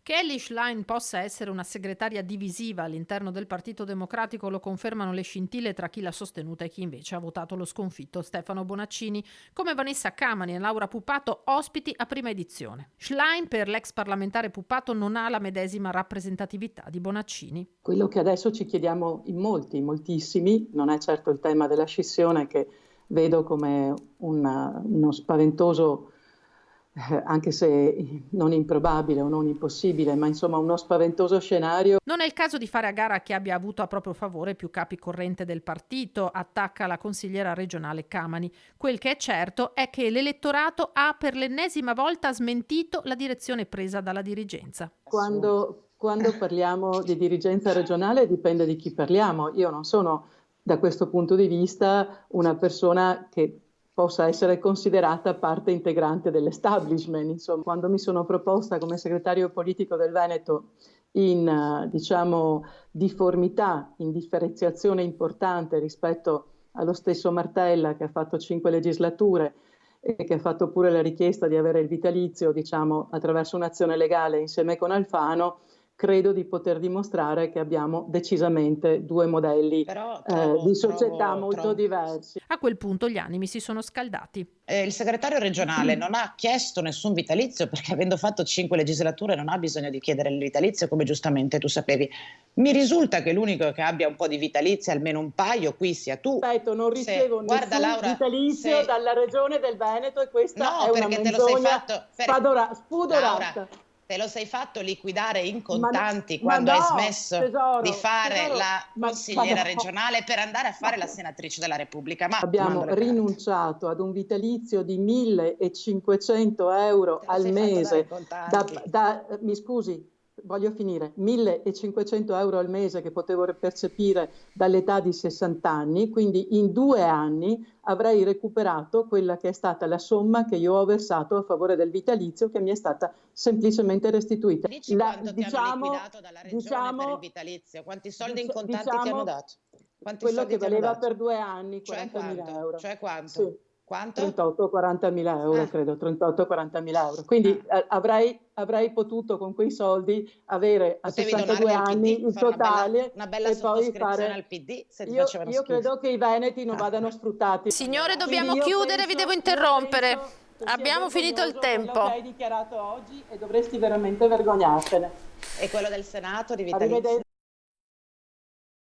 Che Elly Schlein possa essere una segretaria divisiva all'interno del Partito Democratico lo confermano le scintille tra chi l'ha sostenuta e chi invece ha votato lo sconfitto Stefano Bonaccini, come Vanessa Camani e Laura Puppato, ospiti a prima edizione. Schlein, per l'ex parlamentare Puppato, non ha la medesima rappresentatività di Bonaccini. Quello che adesso ci chiediamo in moltissimi, non è certo il tema della scissione, che vedo come uno spaventoso, anche se non improbabile o non impossibile, ma insomma uno spaventoso scenario. Non è il caso di fare a gara chi abbia avuto a proprio favore più capi corrente del partito, attacca la consigliera regionale Camani. Quel che è certo è che l'elettorato ha per l'ennesima volta smentito la direzione presa dalla dirigenza. Quando parliamo di dirigenza regionale dipende di chi parliamo. Io non sono da questo punto di vista una persona che possa essere considerata parte integrante dell'establishment. Insomma, quando mi sono proposta come segretario politico del Veneto in difformità, in differenziazione importante rispetto allo stesso Martella, che ha fatto 5 legislature e che ha fatto pure la richiesta di avere il vitalizio, attraverso un'azione legale insieme con Alfano, credo di poter dimostrare che abbiamo decisamente due modelli di società molto diversi. A quel punto gli animi si sono scaldati. Il segretario regionale non ha chiesto nessun vitalizio perché, avendo fatto 5 legislature, non ha bisogno di chiedere il vitalizio, come giustamente tu sapevi. Mi risulta che l'unico che abbia un po' di vitalizi, almeno un paio, qui sia tu. Ripeto, non ricevo nessun vitalizio dalla Regione del Veneto, e questa è una menzogna spudorata. Te lo sei fatto liquidare in contanti quando hai smesso di fare la consigliera regionale per andare a fare la senatrice della Repubblica. Abbiamo rinunciato ad un vitalizio di 1.500 euro al mese. Mi scusi, voglio finire. 1.500 euro al mese che potevo percepire dall'età di 60 anni, quindi in 2 anni avrei recuperato quella che è stata la somma che io ho versato a favore del vitalizio, che mi è stata semplicemente restituita. Dici quanto ti hanno liquidato dalla regione per il vitalizio? Quanti soldi in contanti ti hanno dato? Quello che valeva per 2 anni, 40.000 euro. Cioè quanto? Sì. Quanto? 38-40.000 euro, credo, 38-40.000 euro. Quindi avrei potuto con quei soldi avere a 62 anni il totale una bella e poi fare al PD, se ti facevano io credo che i veneti non vadano sfruttati. Signore, dobbiamo chiudere, vi devo interrompere. Abbiamo finito il tempo. Quello che hai dichiarato oggi, e dovresti veramente vergognartene. E quello del Senato di vitalizio?